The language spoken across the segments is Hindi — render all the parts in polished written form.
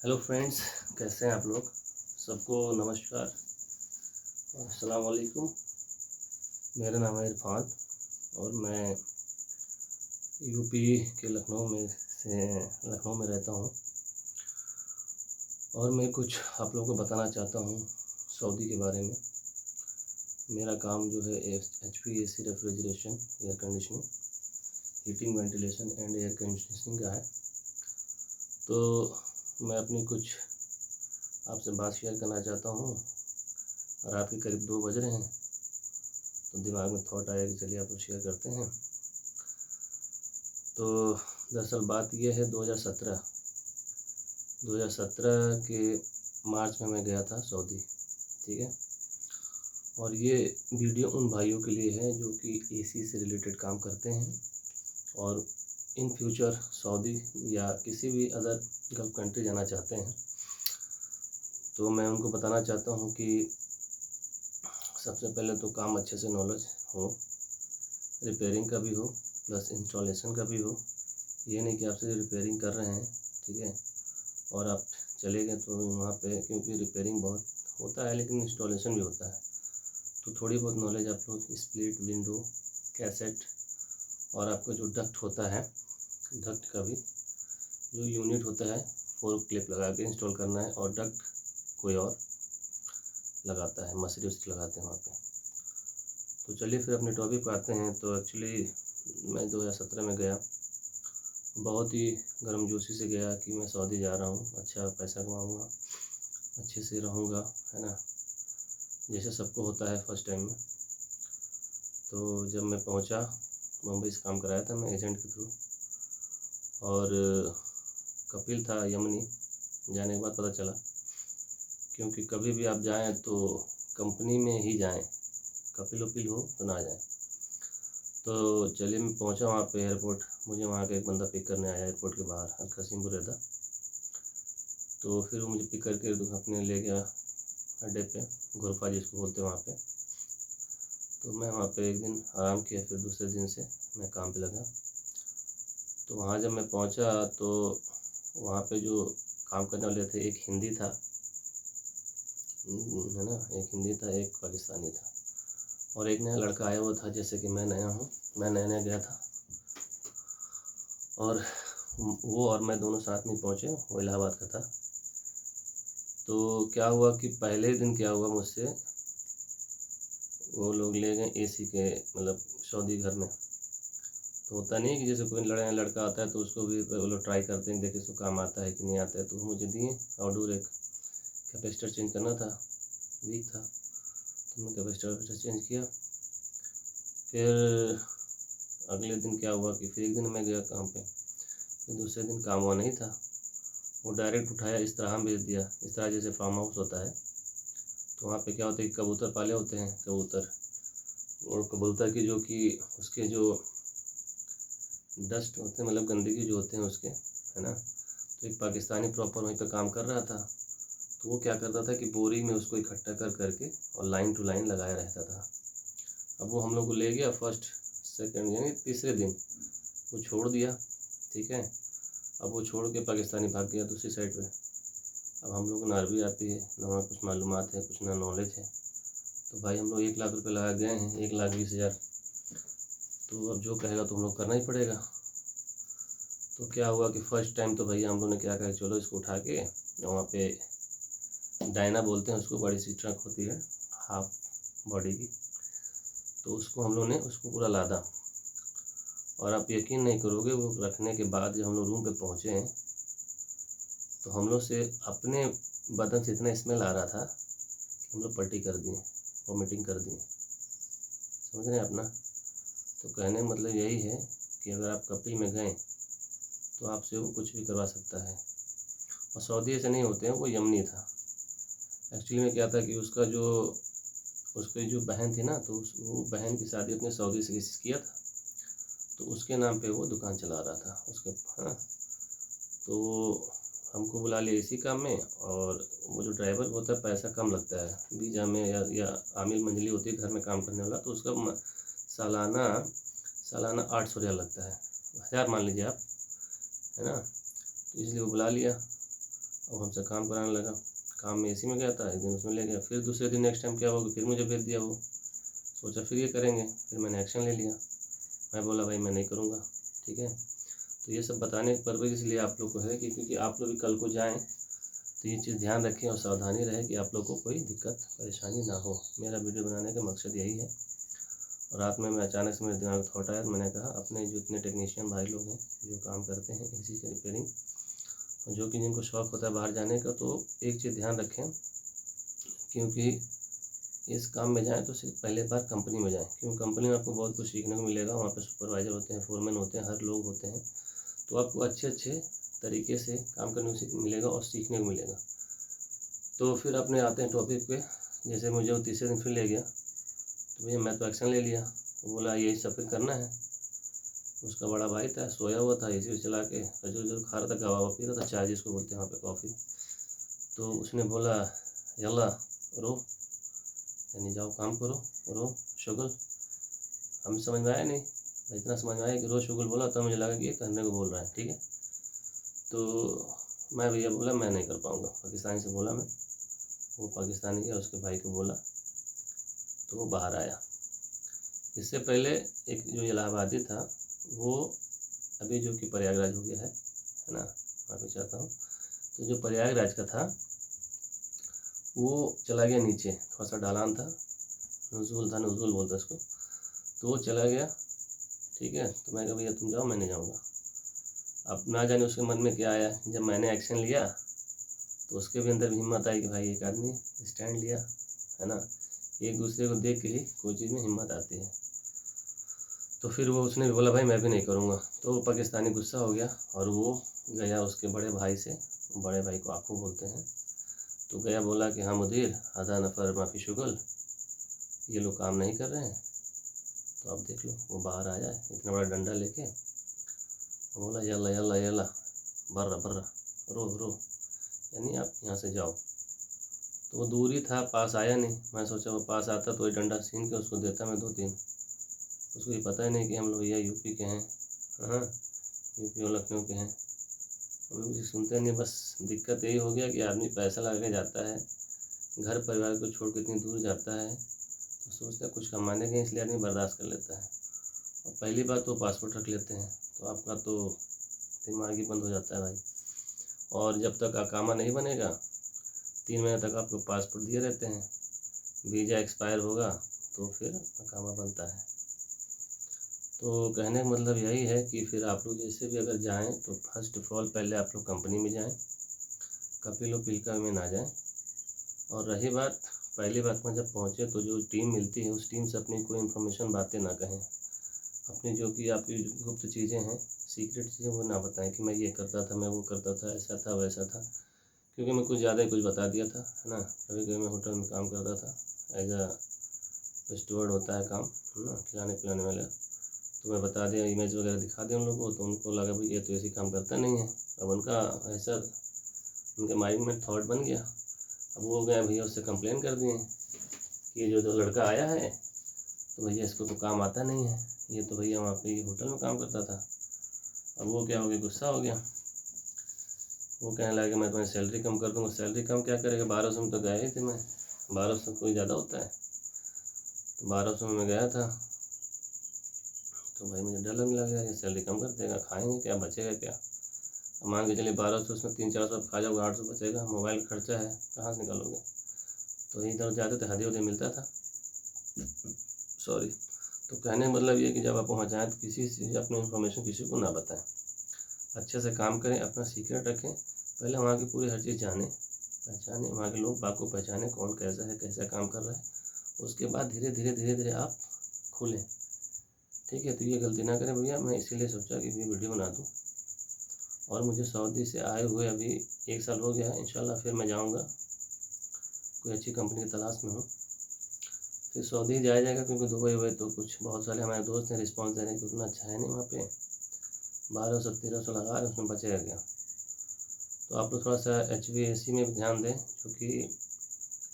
हेलो फ्रेंड्स, कैसे हैं आप लोग। सबको नमस्कार और अस्सलाम वालेकुम। मेरा नाम है इरफान और मैं यूपी के लखनऊ में रहता हूं। और मैं कुछ आप लोगों को बताना चाहता हूं सऊदी के बारे में। मेरा काम जो है HVAC refrigeration, air conditioning, heating, ventilation and air conditioning का है। तो मैं अपनी कुछ आपसे बात शेयर करना चाहता हूँ। रात के करीब 2 बज रहे हैं तो दिमाग में थॉट आया कि चलिए आपको शेयर करते हैं। तो दरअसल बात यह है 2017 के मार्च में मैं गया था सऊदी, ठीक है। और ये वीडियो उन भाइयों के लिए है जो कि AC से रिलेटेड काम करते हैं और इन फ्यूचर सऊदी या किसी भी अदर गल्फ़ कंट्री जाना चाहते हैं। तो मैं उनको बताना चाहता हूँ कि सबसे पहले तो काम अच्छे से नॉलेज हो, रिपेयरिंग का भी हो प्लस इंस्टॉलेशन का भी हो। ये नहीं कि आप सिर्फ रिपेयरिंग कर रहे हैं, ठीक है, और आप चले गए तो वहाँ पे, क्योंकि रिपेयरिंग बहुत होता है लेकिन इंस्टॉलेशन भी होता है। तो थोड़ी बहुत नॉलेज आप लोग स्प्लिट, विंडो, कैसेट और आपका जो डक्ट होता है, डक्ट का भी जो यूनिट होता है 4 क्लिप लगा के इंस्टॉल करना है और डक्ट कोई और लगाता है, मसरी उसकी लगाते हैं वहाँ पे। तो चलिए फिर अपने टॉपिक पर आते हैं। तो एक्चुअली मैं 2017 में गया, बहुत ही गर्मजोशी से गया कि मैं सऊदी जा रहा हूँ, अच्छा पैसा कमाऊँगा, अच्छे से रहूँगा, है ना, जैसे सबको होता है फर्स्ट टाइम में। तो जब मैं पहुँचा, मुंबई से काम कराया था मैं एजेंट के थ्रू, और कपिल था यमनी। जाने के बाद पता चला, क्योंकि कभी भी आप जाएं तो कंपनी में ही जाएं, कपिल वपिल हो तो ना जाएं। तो चलिए मैं पहुंचा वहाँ पे एयरपोर्ट। मुझे वहाँ का एक बंदा पिक करने आया एयरपोर्ट के बाहर, अलकासिम बुरेदा। तो फिर वो मुझे पिक करके अपने ले गया अड्डे पे, गुरफा जिसको बोलते हैं वहाँ पे। तो मैं वहाँ पे एक दिन आराम किया, फिर दूसरे दिन से मैं काम पे लगा। तो वहाँ जब मैं पहुँचा तो वहाँ पे जो काम करने वाले थे, एक हिंदी था, है ना, एक हिंदी था, एक पाकिस्तानी था और एक नया लड़का आया हुआ था। जैसे कि मैं नया हूँ, मैं नया गया था और वो और मैं दोनों साथ में पहुँचे, वो इलाहाबाद का था। तो क्या हुआ कि पहले दिन क्या हुआ मुझसे, वो लोग ले गए AC के, मतलब सऊदी घर में। तो होता नहीं है कि जैसे कोई लड़का आता है तो उसको भी वो लोग ट्राई करते हैं, देखे उसको काम आता है कि नहीं आता है। तो वो मुझे दिए आउटडोर, एक कैपेसिटर चेंज करना था, वीक था, तो मैंने कैपेसिटर चेंज किया। फिर अगले दिन क्या हुआ कि फिर एक दिन मैं गया काम पे, फिर दूसरे दिन काम हुआ नहीं था। वो डायरेक्ट उठाया इस तरह भेज दिया, इस तरह जैसे फार्म हाउस होता है तो वहाँ पे क्या होता है कि कबूतर पाले होते हैं, कबूतर, और कबूतर की जो कि उसके जो डस्ट होते हैं, मतलब गंदगी जो होते हैं उसके, है ना। तो एक पाकिस्तानी प्रॉपर वहीं पे काम कर रहा था। तो वो क्या करता था कि बोरी में उसको इकट्ठा कर करके और लाइन टू लाइन लगाया रहता था। अब वो हम लोग को ले गया फर्स्ट सेकंड यानी तीसरे दिन, वो छोड़ दिया, ठीक है। अब वो छोड़ के पाकिस्तानी भाग गया दूसरी साइड पे। अब हम लोग को ना अरबी आती है, ना वहाँ कुछ मालूमात है, कुछ ना नॉलेज है। तो भाई हम लोग 1 लाख रुपये लगा गए हैं, 1,20,000। तो अब जो कहेगा तो हम लोग करना ही पड़ेगा। तो क्या हुआ कि फ़र्स्ट टाइम तो भैया हम लोग ने क्या कहा, चलो इसको उठा के वहाँ पे डायना बोलते हैं उसको, बड़ी सी ट्रक होती है हाफ बॉडी की, तो उसको हम लोग ने उसको पूरा लादा। और आप यकीन नहीं करोगे, वो रखने के बाद जब हम लोग रूम पे पहुँचे हैं तो हम लोग से अपने बदन से इतना स्मेल आ रहा था कि हम लोग पलटी कर दिए, वॉमिटिंग कर दिए, समझ रहे हैं अपना। तो कहने मतलब यही है कि अगर आप कपिल में गए तो आपसे वो कुछ भी करवा सकता है। और सऊदी ऐसे नहीं होते हैं, वो यमनी था। एक्चुअली में क्या था कि उसकी जो बहन थी ना, तो वो बहन की शादी अपने सऊदी से किया था, तो उसके नाम पे वो दुकान चला रहा था उसके, हाँ। तो हमको बुला लिया इसी काम में, और वो जो ड्राइवर होता है पैसा कम लगता है वीज़ा में, या आमिल मंजली होती है घर में काम करने वाला, तो उसका सालाना 800 रियाल लगता है, 1000 मान लीजिए आप, है ना। तो इसलिए वो बुला लिया और हमसे काम कराने लगा। काम में एसी में गया था, एक दिन उसमें ले गया, फिर दूसरे दिन नेक्स्ट टाइम क्या हुआ कि फिर मुझे भेज दिया वो। सोचा फिर ये करेंगे, फिर मैंने एक्शन ले लिया। मैं बोला भाई मैं नहीं करूँगा, ठीक है। तो ये सब बताने का पर्पज़ इसलिए आप लोग को है कि क्योंकि आप लोग भी कल को जाएँ तो ये चीज़ ध्यान रखें और सावधानी रहे कि आप लोग को कोई दिक्कत परेशानी ना हो। मेरा वीडियो बनाने का मकसद यही है। और रात में मैं अचानक से मेरे दिमाग में थॉट आया, तो मैंने कहा अपने जो इतने टेक्नीशियन भाई लोग हैं जो काम करते हैं एसी की रिपेयरिंग, और जो कि जिनको शौक़ होता है बाहर जाने का, तो एक चीज़ ध्यान रखें, क्योंकि इस काम में जाएँ तो सिर्फ पहले बार कंपनी में जाएँ। क्यों? कंपनी में आपको बहुत कुछ सीखने को मिलेगा। वहाँ पे सुपरवाइज़र होते हैं, फोरमैन होते हैं, हर लोग होते हैं, तो आपको अच्छे तरीके से काम करने को मिलेगा और सीखने को मिलेगा। तो फिर अपने आते हैं टॉपिक पे। जैसे मुझे वो तीसरे दिन फिर ले गया, तो भैया मैं तो एक्शन ले लिया। वो बोला यही सब फिर करना है। उसका बड़ा भाई था, सोया हुआ था, एसी चला के खजूर खा रहा था, गवा पी रहा था, चाय जिसको बोलते हैं वहाँ पे कॉफ़ी। तो उसने बोला यल्ला रो, यानी जाओ काम करो, रो शुगल। हमें समझ में आया नहीं, इतना समझ में आया कि रो शुगल बोला, तो मुझे लगा कि ये करने को बोल रहा है, ठीक है। तो मैं भैया बोला मैं नहीं कर पाऊँगा, पाकिस्तानी से बोला मैं। वो पाकिस्तानी गया, उसके भाई को बोला, तो वो बाहर आया। इससे पहले एक जो इलाहाबादी था वो अभी जो कि प्रयागराज हो गया है ना, माफ़ी चाहता हूँ। तो जो प्रयागराज का था वो चला गया नीचे, थोड़ा सा ढलान था, नज़ूल था, नज़ूल बोलते उसको। तो वो चला गया, ठीक है। तो मैं कहा भैया तुम जाओ, मैं नहीं जाऊँगा। अब ना जाने उसके मन में क्या आया, जब मैंने एक्शन लिया तो उसके भी अंदर भी हिम्मत आई कि भाई एक आदमी स्टैंड लिया है ना। एक दूसरे को देख के ही कोई चीज़ में हिम्मत आती है। तो फिर वो उसने भी बोला भाई मैं भी नहीं करूँगा। तो वो पाकिस्तानी गुस्सा हो गया और वो गया उसके बड़े भाई से, बड़े भाई को आखू बोलते हैं, तो गया बोला कि हाँ मुदीर आधा नफ़र माफ़ी शुगल, ये लोग काम नहीं कर रहे हैं, तो आप देख लो। वो बाहर आया इतना बड़ा डंडा लेके, बोला यल्ला यल्ला यल्ला बर्रा बर्रा, रो, यानी आप यहाँ से जाओ। तो वो दूर ही था, पास आया नहीं। मैं सोचा वो पास आता तो ये डंडा छीन के उसको देता मैं 2-3। उसको ये पता ही नहीं कि हम लोग भैया यूपी के हैं, हाँ यूपी और लखनऊ के हैं। हम लोग कुछ सुनते नहीं। बस दिक्कत यही हो गया कि आदमी पैसा लगा के जाता है, घर परिवार को छोड़ के इतनी दूर जाता है, तो सोचता है कुछ कमाने के, इसलिए आदमी बर्दाश्त कर लेता है। और पहली बात तो पासपोर्ट रख लेते हैं, तो आपका तो दिमाग ही बंद हो जाता है भाई। और जब तक अकामा नहीं बनेगा 3 महीने तक आपको पासपोर्ट दिए रहते हैं, वीज़ा एक्सपायर होगा तो फिर अकामा बनता है। तो कहने का मतलब यही है कि फिर आप लोग जैसे भी अगर जाएं तो फर्स्ट ऑफ ऑल पहले आप लोग कंपनी में जाएं, कपिल और पिलका में ना जाएं। और रही बात पहली बात में, जब पहुँचे तो जो टीम मिलती है उस टीम से अपनी कोई इन्फॉर्मेशन बातें ना कहें। अपनी जो कि आपकी गुप्त चीज़ें हैं, सीक्रेट चीज़ें, वो ना बताएं कि मैं ये करता था, मैं वो करता था, ऐसा था वैसा था। क्योंकि मैं कुछ ज़्यादा ही कुछ बता दिया था, है ना। कभी मैं होटल में काम करता था, एज अ स्टूवर्ड होता है काम, है ना, खिलाने पिलाने वाला। तो मैं बता दिया, इमेज वगैरह दिखा दिया उन लोगों को, तो उनको लगा भाई ये तो ऐसे काम करता नहीं है। अब उनका ऐसा उनके माइंड में थॉट बन गया। अब वो गए भैया उससे कंप्लेन कर दिए कि ये जो लड़का आया है तो भैया इसको तो काम आता नहीं है, ये तो भैया वहाँ पे होटल में काम करता था। अब वो क्या हो गया, गुस्सा हो गया। वो कहने लगा मैं तुम्हें सैलरी कम कर दूँगा। सैलरी कम क्या करेगा, 1200 में तो गया ही थे मैं, 1200 कोई ज़्यादा होता है। तो 1200 में मैं गया था, तो भाई मुझे डर लगने लगा ये सैलरी कम कर देगा, खाएंगे क्या, बचेगा क्या। अब मान के चलिए 1200, उसमें 300-400 खा जाओगे, 800 बचेगा। मोबाइल खर्चा है, कहाँ से निकालोगे। तो इधर जाते थे, हदे उदे मिलता था, सॉरी। तो कहने का मतलब ये कि जब आप वहाँ जाएँ तो किसी से अपनी इन्फॉर्मेशन किसी को ना बताएं, अच्छे से काम करें, अपना सीक्रेट रखें। पहले वहाँ की पूरी हर चीज़ जानें, पहचानें, वहाँ के लोग बाग को पहचानें, कौन कैसा है, कैसा काम कर रहा है। उसके बाद धीरे धीरे आप खुलें, ठीक है। तो ये गलती ना करें भैया। मैं इसीलिए सोचा कि ये वीडियो बना दूँ। और मुझे सऊदी से आए हुए अभी 1 साल हो गया है। इंशाल्लाह फिर मैं जाऊँगा, कोई अच्छी कंपनी की तलाश में हूँ, फिर सऊदी जाया जाएगा। क्योंकि दुबई हुए तो कुछ बहुत सारे हमारे दोस्त हैं, रिस्पॉन्स दे रहे हैं कि उतना अच्छा है नहीं वहाँ पे, 1200-1300 लगा रहे, उसमें बचेगा क्या। तो आप लोग थोड़ा सा HVAC में भी ध्यान दें, क्योंकि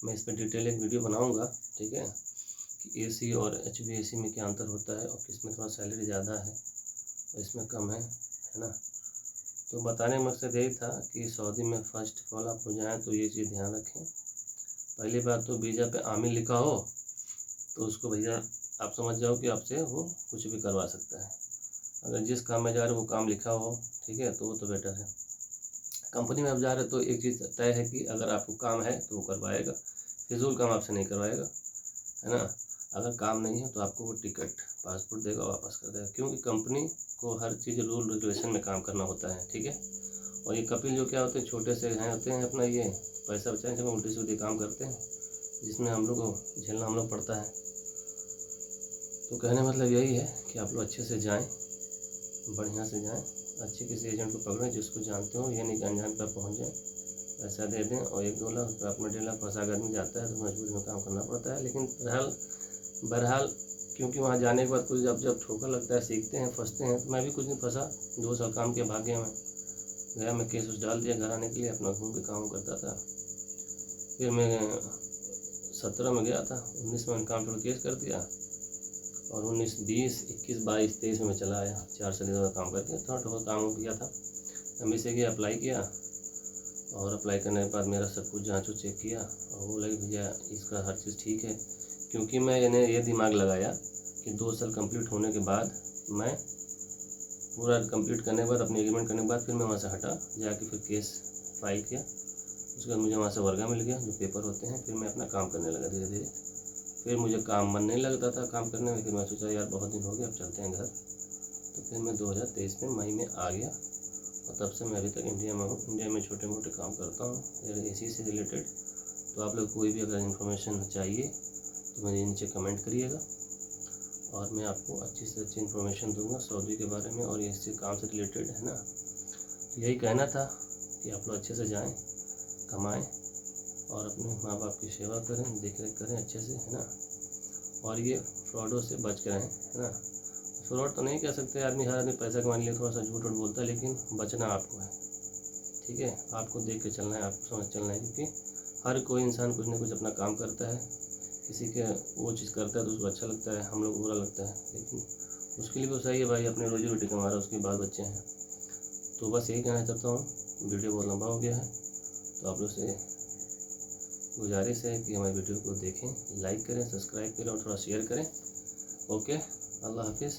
मैं इस पर डिटेल एक वीडियो बनाऊँगा, ठीक है, कि AC और HVAC में क्या अंतर होता है और किस में थोड़ा सैलरी ज़्यादा है और इसमें कम है ना। तो बताने का मकसद यही था कि सऊदी में फ़र्स्ट ऑफ ऑल आप लोग जाएँ तो ये चीज़ ध्यान रखें। पहली बात तो वीज़ा पे आमिर लिखा हो तो उसको भैया आप समझ जाओ कि आपसे वो कुछ भी करवा सकता है। अगर जिस काम में जा रहे हो वो काम लिखा हो, ठीक है, तो वो तो बेटर है। कंपनी में आप जा रहे हो तो एक चीज़ तय है कि अगर आपको काम है तो वो करवाएगा, फिजूल काम आपसे नहीं करवाएगा, है ना। अगर काम नहीं है तो आपको वो टिकट पासपोर्ट देगा, वापस कर देगा, क्योंकि कंपनी को हर चीज़ रूल रेगुलेशन में काम करना होता है, ठीक है। और ये कपिल जो क्या होते हैं, छोटे से हैं होते हैं, अपना ये पैसा बचाने से उल्टी सीधे काम करते हैं, जिसमें हम लोग को झेलना हम लोग पड़ता है। तो कहने मतलब यही है कि आप लोग अच्छे से जाएँ, बढ़िया से जाएँ, अच्छे किसी एजेंट को पकड़ें जिसको जानते हो, ये नहीं कि अनजान पर पहुँच जाएँ, पैसा दे दें और 1-2 लाख रुपये अपना 1.5 लाख फंसा कर आदमी जाता है तो मजबूरी में काम करना पड़ता है। लेकिन बहरहाल क्योंकि वहाँ जाने के बाद कुछ जब ठोकर लगता है, सीखते हैं, फंसते हैं। तो मैं भी कुछ दिन फंसा, 2 साल काम किया, भाग गया मैं केस उस डाल दिया घर आने के लिए, अपना घूम के काम करता था। फिर मैं 17 में गया था, 19 में मैंने काम छोड़ केस कर दिया और 19, 20, 21, 22, 23 में मैं चला आया। 4 साल ज़्यादा काम करके थोड़ा ठोकर काम किया था। अभी से गया, अप्लाई किया और अप्लाई करने के बाद मेरा सब कुछ जाँच चेक किया और वो लगे भैया इसका हर चीज़ ठीक है। क्योंकि मैं इन्हें ये दिमाग लगाया कि 2 साल कंप्लीट होने के बाद मैं पूरा कंप्लीट करने के बाद अपनी एग्रीमेंट करने के बाद फिर मैं वहाँ से हटा, जाके फिर केस फाइल किया। उसके बाद मुझे वहाँ से वर्गा मिल गया, जो पेपर होते हैं। फिर मैं अपना काम करने लगा धीरे धीरे। फिर मुझे काम मन नहीं लगता था काम करने में। फिर मैं सोचा यार बहुत दिन हो गए, अब चलते हैं घर। तो फिर मैं 2023 में मई में आ गया और तब से मैं अभी तक इंडिया में हूँ। इंडिया में छोटे मोटे काम करता हूँ एसी से रिलेटेड। तो आप लोग कोई भी अगर इन्फॉर्मेशन चाहिए तो मुझे नीचे कमेंट करिएगा और मैं आपको अच्छी से अच्छी इन्फॉर्मेशन दूंगा सऊदी के बारे में और इससे काम से रिलेटेड, है ना। तो यही कहना था कि आप लोग अच्छे से जाएं, कमाएं और अपने माँ बाप की सेवा करें, देख रेख करें अच्छे से, है ना। और ये फ्रॉडों से बच के रहें, है ना। फ्रॉड तो नहीं कह सकते, हर आदमी पैसा कमाने के लिए थोड़ा सा झूठ वूठ बोलता है, लेकिन बचना आपको है, ठीक है। आपको देख के चलना है, आपको समझ चलना है, क्योंकि हर कोई इंसान कुछ ना कुछ अपना काम करता है। किसी के वो चीज़ करता है तो उसको अच्छा लगता है, हम लोग को बुरा लगता है, लेकिन उसके लिए भी सही है भाई, अपनी रोजी रोटी कमा रहा है, उसके बाल बच्चे हैं। तो बस यही कहना चाहता हूँ। वीडियो बहुत लंबा हो गया है, तो आप लोग से गुजारिश है कि हमारे वीडियो को देखें, लाइक करें, सब्सक्राइब करें और थोड़ा शेयर करें। ओके, अल्लाह हाफिज़।